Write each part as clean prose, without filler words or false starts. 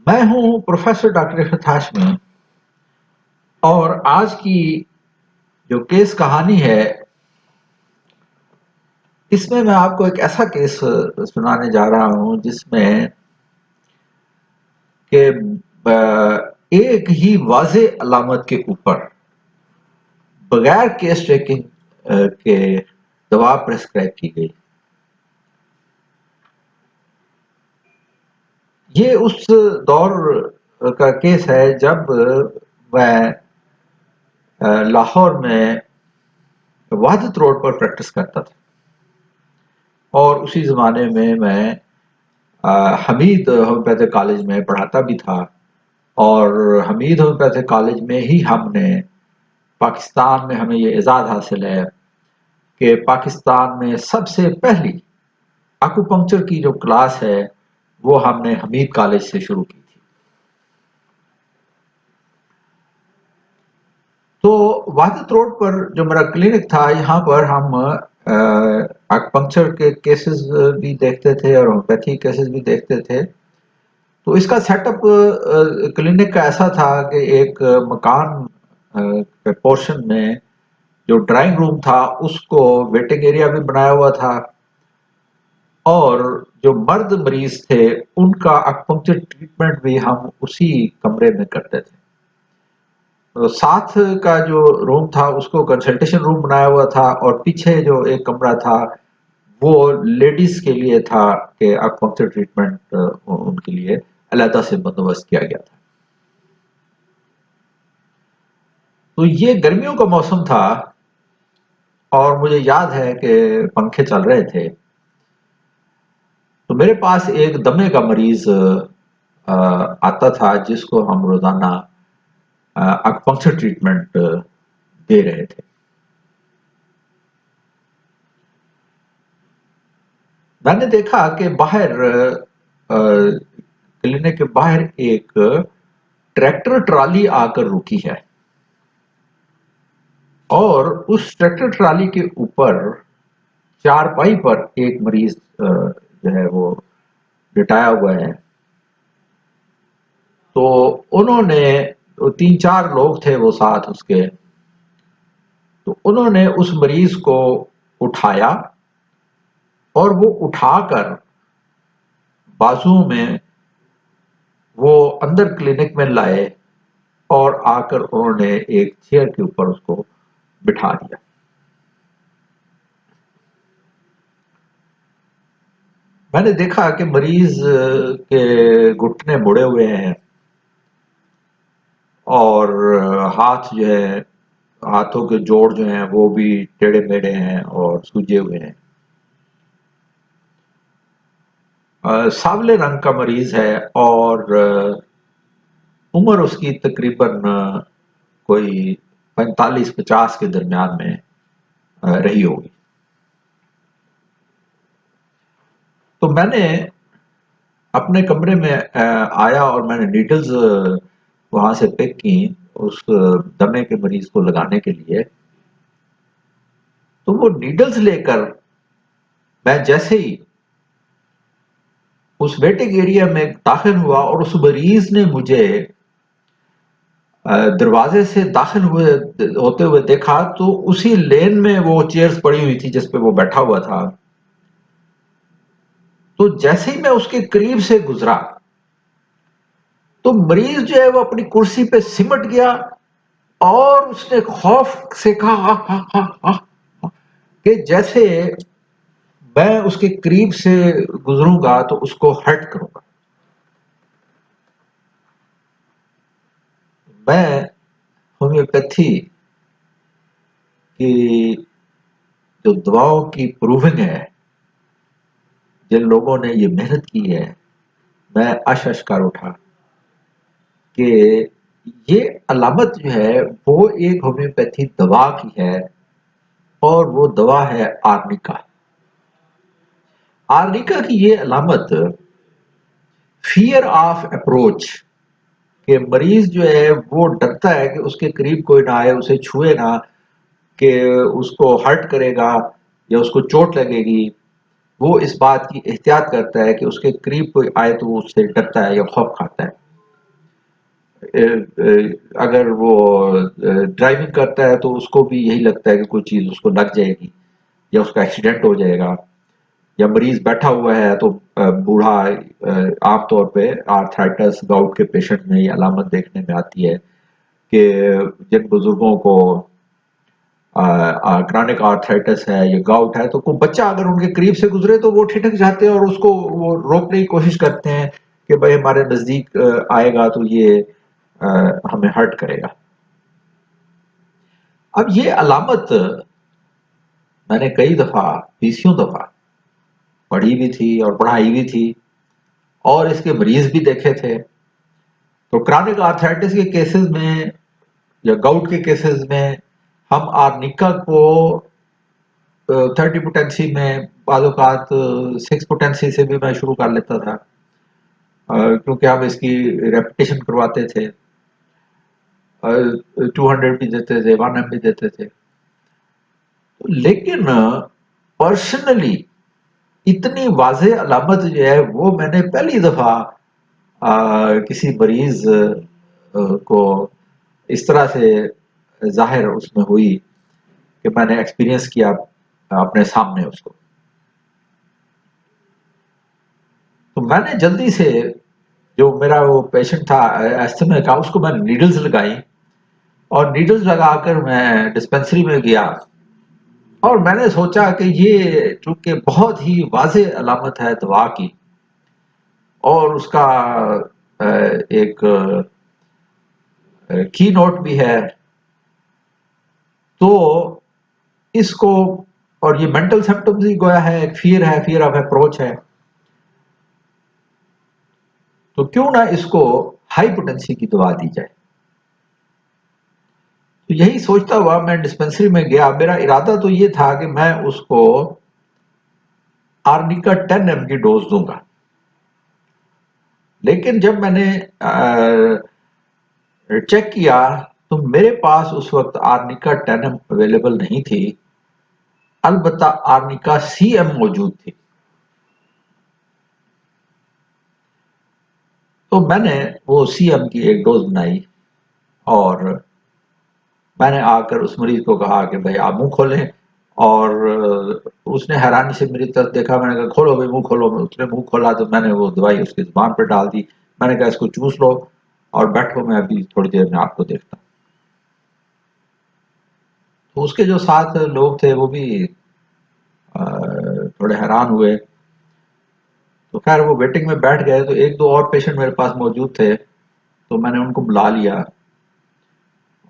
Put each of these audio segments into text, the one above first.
میں ہوں professor doctor افت Hashmi, اور آج کی جو کیس کہانی ہے اس میں آپ کو ایک ایسا کیس سنانے جا رہا ہوں جس میں کہ ایک ہی واضح علامت کے اوپر بغیر کیس ٹریکنگ کے دوا پرسکرائب کی گئی۔ یہ اس دور کا کیس ہے جب میں لاہور میں وحدت روڈ پر پریکٹس کرتا تھا، اور اسی زمانے میں حمید ہومیوپیتھک کالج میں پڑھاتا بھی تھا، اور حمید ہومیوپیتھک کالج میں ہی ہم نے پاکستان میں ہمیں یہ اعزاز حاصل ہے کہ پاکستان میں سب سے پہلی اکوپنکچر کی جو کلاس ہے وہ ہم نے حمید کالج سے شروع کی تھی۔ تو وحدت روڈ پر جو میرا کلینک تھا، یہاں پر ہم اکوپنکچر کے کیسز بھی دیکھتے تھے اور ہومیوپیتھی کیسز بھی دیکھتے تھے۔ تو اس کا سیٹ اپ کلینک کا ایسا تھا کہ ایک مکان پورشن میں جو ڈرائنگ روم تھا اس کو ویٹنگ ایریا بھی بنایا ہوا تھا، اور جو مرد مریض تھے ان کا اکپنکچر ٹریٹمنٹ بھی ہم اسی کمرے میں کرتے تھے۔ ساتھ کا جو روم تھا اس کو کنسلٹیشن روم بنایا ہوا تھا، اور پیچھے جو ایک کمرہ تھا وہ لیڈیز کے لیے تھا کہ اکپنکچر ٹریٹمنٹ ان کے لیے علیحدہ سے بندوبست کیا گیا تھا۔ تو یہ گرمیوں کا موسم تھا اور مجھے یاد ہے کہ پنکھے چل رہے تھے، تو میرے پاس ایک دمے کا مریض آتا تھا جس کو ہم روزانہ اکپنکچر ٹریٹمنٹ دے رہے تھے۔ میں نے دیکھا کہ باہر کلینک کے باہر ایک ٹریکٹر ٹرالی آ کر رکی ہے، اور اس ٹریکٹر ٹرالی کے اوپر چارپائی پر ایک مریض جو ہے وہ لٹایا ہوا ہے۔ تو انہوں نے 3-4 لوگ تھے وہ ساتھ اس کے، تو انہوں نے اس مریض کو اٹھایا اور وہ اٹھا کر بازو میں وہ اندر کلینک میں لائے، اور آ کر انہوں نے ایک چیئر کے اوپر اس کو بٹھا دیا۔ میں نے دیکھا کہ مریض کے گھٹنے مڑے ہوئے ہیں، اور ہاتھ جو ہے، ہاتھوں کے جوڑ جو ہیں وہ بھی ٹیڑھے میڑھے ہیں اور سوجے ہوئے ہیں۔ سانولے رنگ کا مریض ہے، اور عمر اس کی تقریباً کوئی 45-50 کے درمیان میں رہی ہوگی۔ تو میں نے اپنے کمرے میں آیا اور میں نے نیڈلز وہاں سے پک کی اس دمے کے مریض کو لگانے کے لیے۔ تو وہ نیڈلز لے کر میں جیسے ہی اس ویٹنگ ایریا میں داخل ہوا اور اس مریض نے مجھے دروازے سے داخل ہوتے ہوئے دیکھا، تو اسی لین میں وہ چیئرز پڑی ہوئی تھی جس پہ وہ بیٹھا ہوا تھا۔ تو جیسے ہی میں اس کے قریب سے گزرا تو مریض جو ہے وہ اپنی کرسی پہ سمٹ گیا، اور اس نے خوف سے کہا کہ جیسے میں اس کے قریب سے گزروں گا تو اس کو ہرٹ کروں گا۔ میں ہومیوپیتھی کی جو دواؤں کی پروونگ ہے، جن لوگوں نے یہ محنت کی ہے، میں اشش کر اٹھا کہ یہ علامت جو ہے وہ ایک ہومیوپیتھی دوا کی ہے، اور وہ دوا ہے آرنیکا۔ آرنیکا کی یہ علامت فیئر آف اپروچ، کہ مریض جو ہے وہ ڈرتا ہے کہ اس کے قریب کوئی نہ آئے، اسے چھوئے نہ، کہ اس کو ہرٹ کرے گا یا اس کو چوٹ لگے گی۔ وہ اس بات کی احتیاط کرتا ہے کہ اس کے قریب کوئی آئے تو وہ اس سے ڈرتا ہے یا خوف کھاتا ہے۔ اگر وہ ڈرائیونگ کرتا ہے تو اس کو بھی یہی لگتا ہے کہ کوئی چیز اس کو لگ جائے گی یا اس کا ایکسیڈنٹ ہو جائے گا، یا مریض بیٹھا ہوا ہے تو بوڑھا، عام طور پہ آرتھرائٹس گاؤٹ کے پیشنٹ میں یہ علامت دیکھنے میں آتی ہے کہ جن بزرگوں کو کرانک آرتھرائٹس ہے یا گاؤٹ ہے تو کوئی بچہ اگر ان کے قریب سے گزرے تو وہ ٹھٹک جاتے ہیں اور اس کو وہ روکنے کی کوشش کرتے ہیں کہ بھائی ہمارے نزدیک آئے گا تو یہ ہمیں ہرٹ کرے گا۔ اب یہ علامت میں نے کئی دفعہ، بیسیوں دفعہ پڑھی بھی تھی اور پڑھائی بھی تھی اور اس کے مریض بھی دیکھے تھے۔ تو کرانک آرتھرائٹس کے کیسز میں یا گاؤٹ کے کیسز میں ہم آرنیکا کو 30 پوٹینسی میں، بعض اوقات 6 پوٹینسی سے بھی میں شروع کر لیتا تھا، کیونکہ ہم اس کی ریپیٹیشن کرواتے تھے، 200 بھی دیتے تھے، 1 ایم بھی دیتے تھے۔ لیکن پرسنلی اتنی واضح علامت جو ہے وہ میں نے پہلی دفعہ کسی مریض کو اس طرح سے ظاہر اس میں ہوئی کہ میں نے ایکسپیرینس کیا اپنے سامنے اس کو۔ تو میں نے جلدی سے، جو میرا وہ پیشنٹ تھا ایستھما کا، اس کو میں نے نیڈلز لگائی اور نیڈلز لگا کر میں ڈسپینسری میں گیا اور میں نے سوچا کہ یہ چونکہ بہت ہی واضح علامت ہے دوا کی اور اس کا ایک کی نوٹ بھی ہے، تو اس کو، اور یہ مینٹل سمپٹمز ہی گویا ہے، ایک فیئر ہے، فیئر آف اپروچ ہے، تو کیوں نہ اس کو ہائی پوٹینسی کی دوا دی جائے۔ تو یہی سوچتا ہوا میں ڈسپینسری میں گیا۔ میرا ارادہ تو یہ تھا کہ میں اس کو آرنیکا 10 ایم کی ڈوز دوں گا، لیکن جب میں نے چیک کیا تو میرے پاس اس وقت آرنیکا 10 ایم اویلیبل نہیں تھی، البتہ آرنیکا سی ایم موجود تھی۔ تو میں نے وہ سی ایم کی ایک ڈوز بنائی اور میں نے آ کر اس مریض کو کہا کہ بھائی آپ منہ کھولیں، اور اس نے حیرانی سے میری طرف دیکھا۔ میں نے کہا کھولو بھائی منہ کھولو۔ اس نے منہ کھولا تو میں نے وہ دوائی اس کی زبان پہ ڈال دی۔ میں نے کہا اس کو چوس لو اور بیٹھو، میں ابھی تھوڑی دیر میں آپ کو دیکھتا ہوں۔ تو اس کے جو ساتھ لوگ تھے وہ بھی تھوڑے حیران ہوئے، تو خیر وہ ویٹنگ میں بیٹھ گئے۔ تو ایک دو اور پیشنٹ میرے پاس موجود تھے، تو میں نے ان کو بلا لیا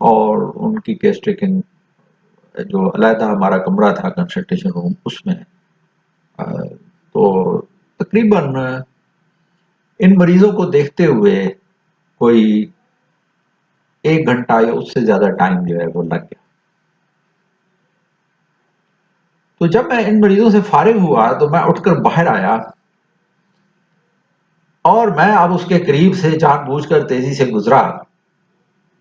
اور ان کی کیس ٹیکنگ، جو علیحدہ ہمارا کمرہ تھا کنسلٹیشن روم، اس میں تو تقریباً ان مریضوں کو دیکھتے ہوئے کوئی 1 گھنٹہ یا اس سے زیادہ ٹائم جو ہے وہ لگ گیا۔ تو جب میں ان مریضوں سے فارغ ہوا تو میں اٹھ کر باہر آیا اور میں اب اس کے قریب سے جان بوجھ کر تیزی سے گزرا،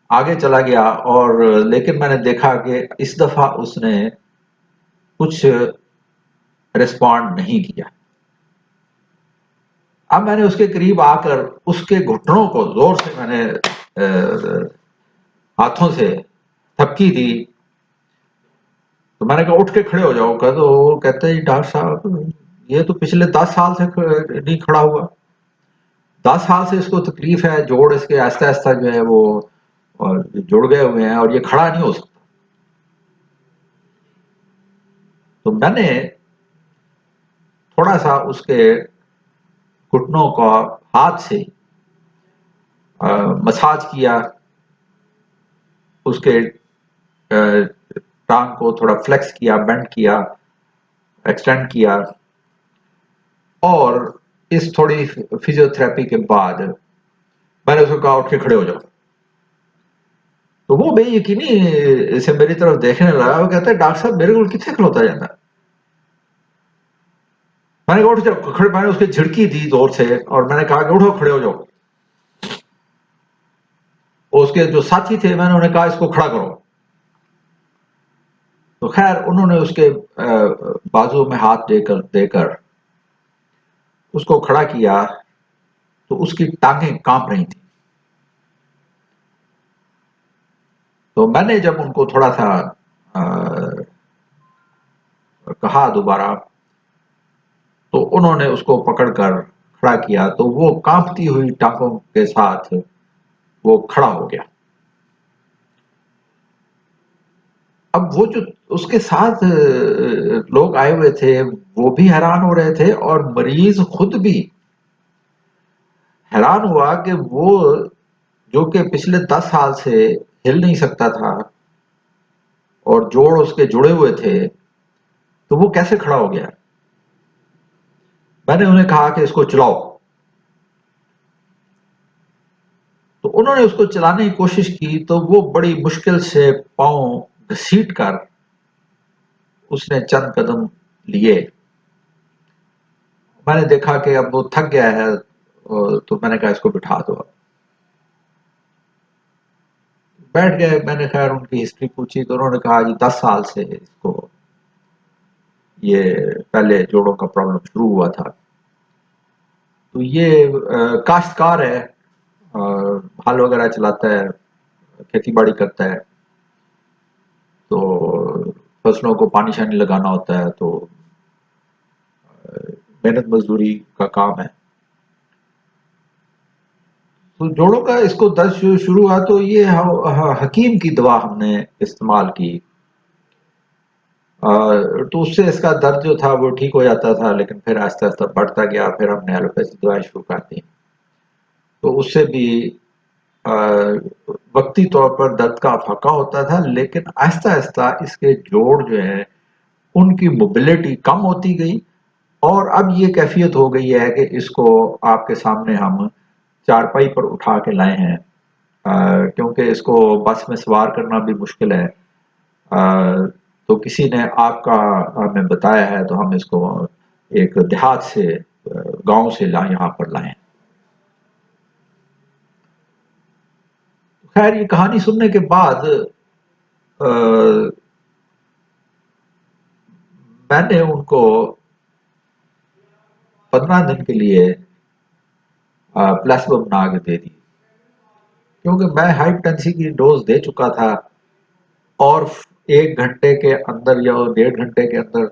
آگے چلا گیا، اور لیکن میں نے دیکھا کہ اس دفعہ اس نے کچھ ریسپونڈ نہیں کیا۔ اب میں نے اس کے قریب آ کر اس کے گھٹنوں کو زور سے میں نے ہاتھوں سے تھپکی دی۔ تو میں نے کہا اٹھ کے کھڑے ہو جاؤ۔ تو وہ کہتے ہیں ڈاکٹر صاحب یہ تو پچھلے 10 سال سے نہیں کھڑا ہوا، 10 سال سے اس کو تکلیف ہے، جوڑ اس کے آہستہ آہستہ جو ہے وہ جڑ گئے ہوئے ہیں اور یہ کھڑا نہیں ہو سکتا۔ تو میں نے تھوڑا سا اس کے گھٹنوں کا ہاتھ سے مساج کیا، اس کے ٹانگ کو تھوڑا فلیکس کیا، بینڈ کیا، ایکسٹینڈ کیا، اور اس تھوڑی فزیو تھراپی کے بعد میں نے اس کو کہا اٹھ کے کھڑے ہو جاؤ۔ تو وہ بے یقینی سے میری طرف دیکھنے لگا، وہ کہتا ہے ڈاکٹر صاحب میرے کو کتنے کھلوتا جاتا ہے۔ میں نے کہا اٹھ جاؤ کھڑے، میں نے اس کی جھڑکی دی زور سے اور میں نے کہا کہ اٹھو کھڑے ہو جاؤ۔ اس کے جو ساتھی تھے میں نے انہیں کہا اس کو کھڑا کرو۔ تو خیر انہوں نے اس کے بازو میں ہاتھ دے کر اس کو کھڑا کیا، تو اس کی ٹانگیں کانپ رہی تھیں۔ تو میں نے جب ان کو تھوڑا سا کہا دوبارہ تو انہوں نے اس کو پکڑ کر کھڑا کیا تو وہ کانپتی ہوئی ٹانگوں کے ساتھ وہ کھڑا ہو گیا. اب وہ جو اس کے ساتھ لوگ آئے ہوئے تھے وہ بھی حیران ہو رہے تھے اور مریض خود بھی حیران ہوا کہ وہ جو کہ پچھلے 10 سال سے ہل نہیں سکتا تھا اور جوڑ اس کے جڑے ہوئے تھے تو وہ کیسے کھڑا ہو گیا. میں نے انہیں کہا کہ اس کو چلاؤ تو انہوں نے اس کو چلانے کی کوشش کی تو وہ بڑی مشکل سے پاؤں گھسیٹ کر اس نے چند قدم لیے. میں نے دیکھا کہ اب وہ تھک گیا ہے تو میں نے کہا اس کو بٹھا دو. بیٹھ گئے. میں نے خیر ان کی ہسٹری پوچھی تو انہوں نے کہا جی 10 سال سے اس کو یہ پہلے جوڑوں کا پرابلم شروع ہوا تھا. تو یہ کاشتکار ہے ہل وغیرہ چلاتا ہے کھیتی باڑی کرتا ہے تو فصلوں کو پانی شانی لگانا ہوتا ہے تو محنت مزدوری کا کام ہے. تو جوڑوں کا اس کو درد شروع ہوا تو یہ حکیم کی دوا ہم نے استعمال کی تو اس سے اس کا درد جو تھا وہ ٹھیک ہو جاتا تھا لیکن پھر آہستہ آہستہ بڑھتا گیا. پھر ہم نے ایلوپیتھی دوائیں شروع کر دی تو اس سے بھی وقتی طور پر درد کا افاقہ ہوتا تھا لیکن آہستہ آہستہ اس کے جوڑ جو ہیں ان کی موبلٹی کم ہوتی گئی اور اب یہ کیفیت ہو گئی ہے کہ اس کو آپ کے سامنے ہم چارپائی پر اٹھا کے لائے ہیں کیونکہ اس کو بس میں سوار کرنا بھی مشکل ہے. تو کسی نے آپ کا ہمیں بتایا ہے تو ہم اس کو ایک دیہات سے گاؤں سے یہاں پر لائیں. خیر یہ کہانی سننے کے بعد میں نے ان کو 15 دن کے لیے پلاسبو بنا کے دے دی کیونکہ میں ہائی ٹینسی کی ڈوز دے چکا تھا اور 1 گھنٹے کے اندر یا 1.5 گھنٹے کے اندر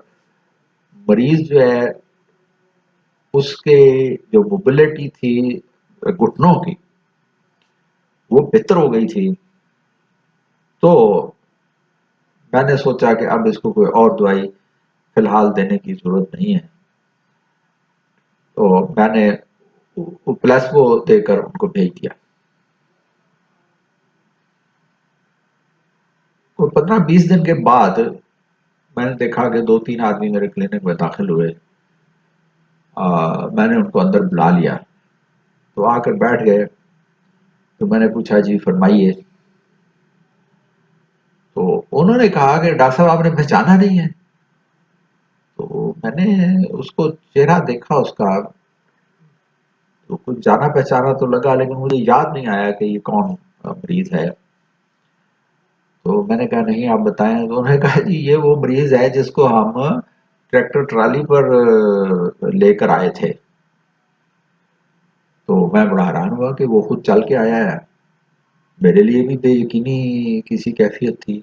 مریض جو ہے اس کے جو موبلٹی تھی گھٹنوں کی وہ بہتر ہو گئی تھی. تو میں نے سوچا کہ اب اس کو کوئی اور دوائی فی الحال دینے کی ضرورت نہیں ہے تو میں نے پلاسبو دے کر ان کو بھیج دیا. 15-20 دن کے بعد میں نے دیکھا کہ 2-3 آدمی میرے کلینک میں داخل ہوئے. میں نے ان کو اندر بلا لیا تو آ کر بیٹھ گئے تو میں نے پوچھا جی فرمائیے تو انہوں نے کہا کہ ڈاکٹر صاحب آپ نے پہچانا نہیں ہے. تو میں نے اس کو چہرہ دیکھا اس کا تو کچھ جانا پہچانا تو لگا لیکن مجھے یاد نہیں آیا کہ یہ کون مریض ہے. تو میں نے کہا نہیں آپ بتائیں تو انہوں نے کہا جی یہ وہ مریض ہے جس کو ہم ٹریکٹر ٹرالی پر لے کر آئے تھے. تو میں بڑا حیران ہوا کہ وہ خود چل کے آیا ہے. میرے لیے بھی بے یقینی کسی کیفیت تھی.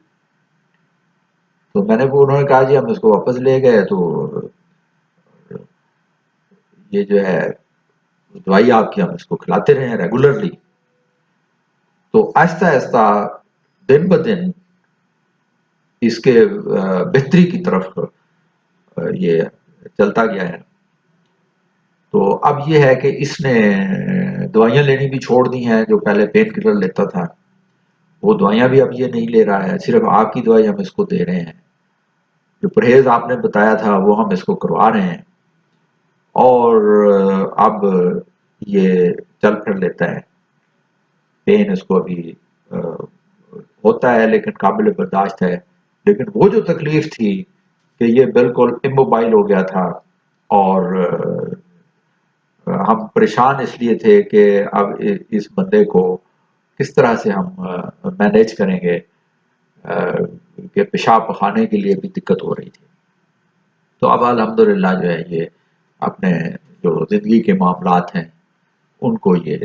تو میں نے انہوں نے کہا جی ہم اس کو واپس لے گئے تو یہ جو ہے دوائی آپ کی ہم اس کو کھلاتے رہے ہیں ریگولرلی. تو آہستہ آہستہ دن بہ دن اس کے بہتری کی طرف یہ چلتا گیا ہے. تو اب یہ ہے کہ اس نے دوائیاں لینی بھی چھوڑ دی ہیں جو پہلے پین کلر لیتا تھا وہ دوائیاں بھی اب یہ نہیں لے رہا ہے صرف آپ کی دوائی ہم اس کو دے رہے ہیں. جو پرہیز آپ نے بتایا تھا وہ ہم اس کو کروا رہے ہیں اور اب یہ چل پھر لیتا ہے. پین اس کو ابھی ہوتا ہے لیکن قابل برداشت ہے لیکن وہ جو تکلیف تھی کہ یہ بالکل اموبائل ہو گیا تھا اور ہم پریشان اس لیے تھے کہ اب اس بندے کو کس طرح سے ہم مینیج کریں گے کہ پیشاب پخانے کے لیے بھی دقت ہو رہی تھی. تو اب الحمدللہ جو ہے یہ اپنے جو زندگی کے معاملات ہیں ان کو یہ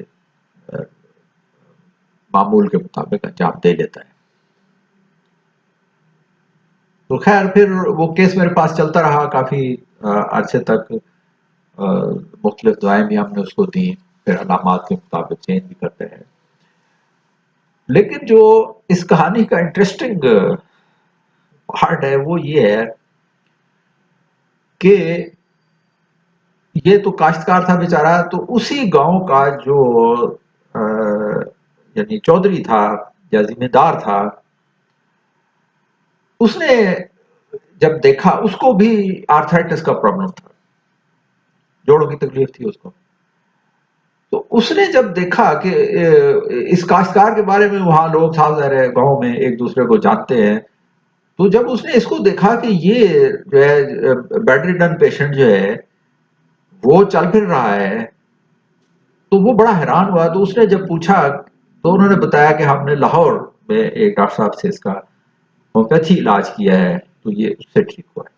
معمول کے مطابق انجام دے لیتا ہے. تو خیر پھر وہ کیس میرے پاس چلتا رہا کافی عرصے تک. مختلف دعائیں بھی ہم نے اس کو دیں، پھر علامات کے مطابق چینج بھی کرتے ہیں. لیکن جو اس کہانی کا انٹرسٹنگ پارٹ ہے وہ یہ ہے کہ یہ تو کاشتکار تھا بیچارہ، تو اسی گاؤں کا جو یعنی چودھری تھا یا ذمہ دار تھا، اس نے جب دیکھا، اس کو بھی آرتھرائٹس کا پرابلم تھا، جوڑوں کی تکلیف تھی اس کو. تو اس نے جب دیکھا کہ اس کاشتکار کے بارے میں وہاں لوگ ظاہر ہے گاؤں میں ایک دوسرے کو جانتے ہیں، تو جب اس نے اس کو دیکھا کہ یہ جو ہے بیڈ ریڈن پیشنٹ جو ہے وہ چل پھر رہا ہے، تو وہ بڑا حیران ہوا. تو اس نے جب پوچھا تو انہوں نے بتایا کہ ہم نے لاہور میں ایک ڈاکٹر صاحب سے اس کا ہومیوپیتھی علاج کیا ہے، تو یہ اس سے ٹھیک ہوا ہے.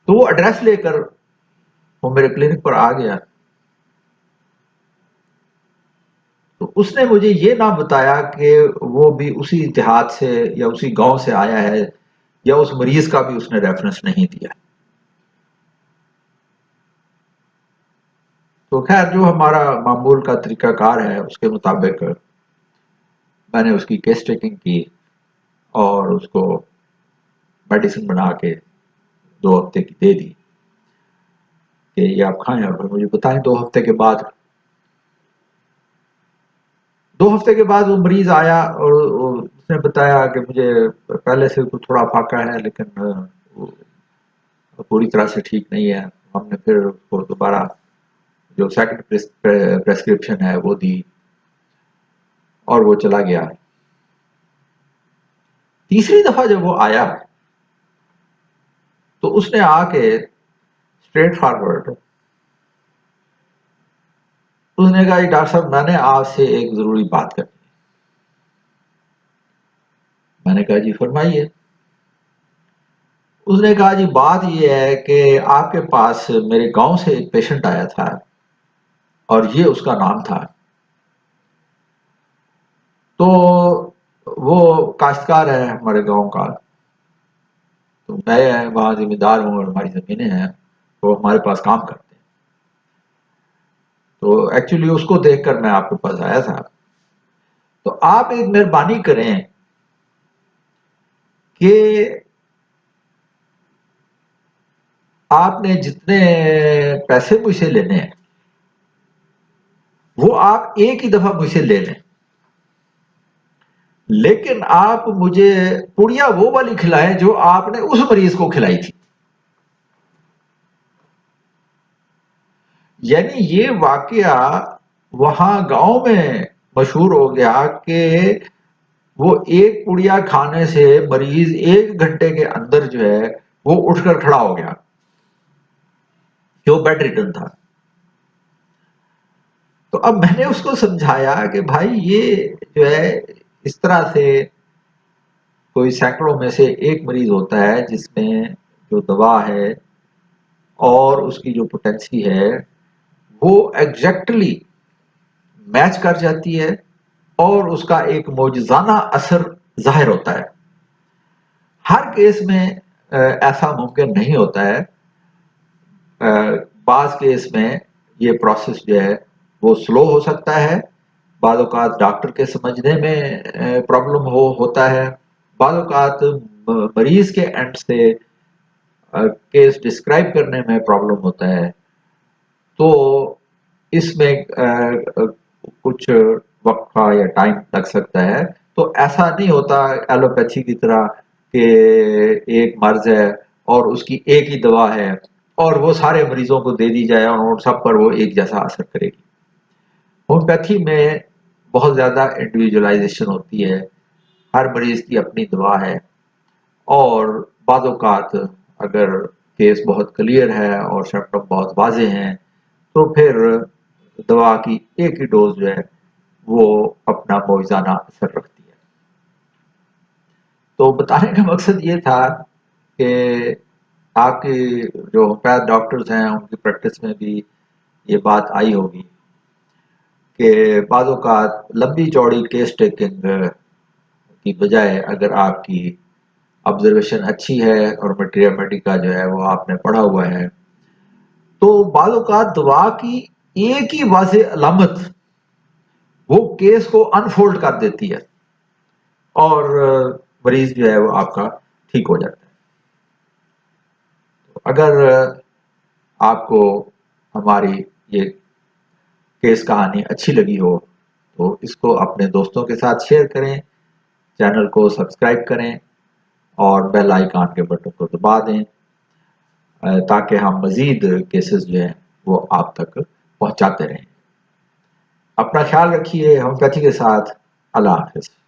تو وہ ایڈریس لے کر وہ میرے کلینک پر آ گیا. تو اس نے مجھے یہ نہ بتایا کہ وہ بھی اسی اتحاد سے یا اسی گاؤں سے آیا ہے، یا اس مریض کا بھی اس نے ریفرنس نہیں دیا. تو خیر جو ہمارا معمول کا طریقہ کار ہے اس کے مطابق میں نے اس کی کیس ٹیکنگ کی اور اس کو میڈیسن بنا کے 2 ہفتے کی دے دی کہ یہ آپ کھائیں، اور پھر مجھے بتائیں 2 ہفتے کے بعد. 2 ہفتے کے بعد وہ مریض آیا اور اس نے بتایا کہ مجھے پہلے سے کچھ تھوڑا فاقہ ہے لیکن وہ پوری طرح سے ٹھیک نہیں ہے. ہم نے پھر اس کو دوبارہ جو سیکنڈ پریسکرپشن ہے وہ دی اور وہ چلا گیا. تیسری دفعہ جب وہ آیا تو اس نے آ کے اسٹریٹ فارورڈ اس نے کہا جی ڈاکٹر صاحب میں نے آپ سے ایک ضروری بات کرنی ہے. میں نے کہا جی فرمائیے. اس نے کہا جی بات یہ ہے کہ آپ کے پاس میرے گاؤں سے ایک پیشنٹ آیا تھا اور یہ اس کا نام تھا. تو وہ کاشتکار ہے ہمارے گاؤں کا، تو میں وہاں ذمہ دار ہوں اور ہماری زمینیں ہیں، وہ ہمارے پاس کام کرتے ہیں. تو ایکچولی اس کو دیکھ کر میں آپ کے پاس آیا تھا. تو آپ ایک مہربانی کریں کہ آپ نے جتنے پیسے مجھ سے لینے ہیں وہ آپ ایک ہی دفعہ مجھ سے لے لیں، لیکن آپ مجھے پڑیا وہ والی کھلائیں جو آپ نے اس مریض کو کھلائی تھی. یعنی یہ واقعہ وہاں گاؤں میں مشہور ہو گیا کہ وہ ایک پڑیا کھانے سے مریض 1 گھنٹے کے اندر جو ہے وہ اٹھ کر کھڑا ہو گیا کہ وہ بیڈ ریڈن تھا. تو اب میں نے اس کو سمجھایا کہ بھائی یہ جو ہے اس طرح سے کوئی سینکڑوں میں سے ایک مریض ہوتا ہے جس میں جو دوا ہے اور اس کی جو پوٹینسی ہے وہ ایگزیکٹلی میچ کر جاتی ہے اور اس کا ایک معجزانہ اثر ظاہر ہوتا ہے. ہر کیس میں ایسا ممکن نہیں ہوتا ہے. بعض کیس میں یہ پروسیس جو ہے وہ سلو ہو سکتا ہے، بعض اوقات ڈاکٹر کے سمجھنے میں پرابلم ہوتا ہے، بعض اوقات مریض کے اینڈ سے کیس ڈسکرائب کرنے میں پرابلم ہوتا ہے. تو اس میں کچھ وقت کا یا ٹائم لگ سکتا ہے. تو ایسا نہیں ہوتا ایلوپیتھی کی طرح کہ ایک مرض ہے اور اس کی ایک ہی دوا ہے اور وہ سارے مریضوں کو دے دی جائے اور ان سب پر وہ ایک جیسا اثر کرے گی. ہومیوپیتھی میں بہت زیادہ انڈیویجولائزیشن ہوتی ہے، ہر مریض کی اپنی دوا ہے، اور بعض اوقات اگر کیس بہت کلیئر ہے اور سمپٹم بہت واضح ہیں تو پھر دوا کی ایک ہی ڈوز جو ہے وہ اپنا معجزانہ اثر رکھتی ہے. تو بتانے کا مقصد یہ تھا کہ آپ کی جو ہومیوپیتھ ڈاکٹرز ہیں ان کی پریکٹس میں بھی یہ بات آئی ہوگی کہ بعض اوقات لمبی چوڑی کیس ٹیکنگ کی بجائے اگر آپ کی آبزرویشن اچھی ہے اور میٹریمیٹی کا جو ہے وہ آپ نے پڑھا ہوا ہے، تو بعض اوقات دوا کی ایک ہی واضح علامت وہ کیس کو انفولڈ کر دیتی ہے اور مریض جو ہے وہ آپ کا ٹھیک ہو جاتا ہے۔ اگر آپ کو ہماری یہ کیس کہانی اچھی لگی ہو تو اس کو اپنے دوستوں کے ساتھ شیئر کریں، چینل کو سبسکرائب کریں اور بیل آئیکن کے بٹن کو دبا دیں تاکہ ہم مزید کیسز جو ہیں وہ آپ تک پہنچاتے رہیں۔ اپنا خیال رکھیے، ہومیوپیتھی کے ساتھ۔ اللہ حافظ۔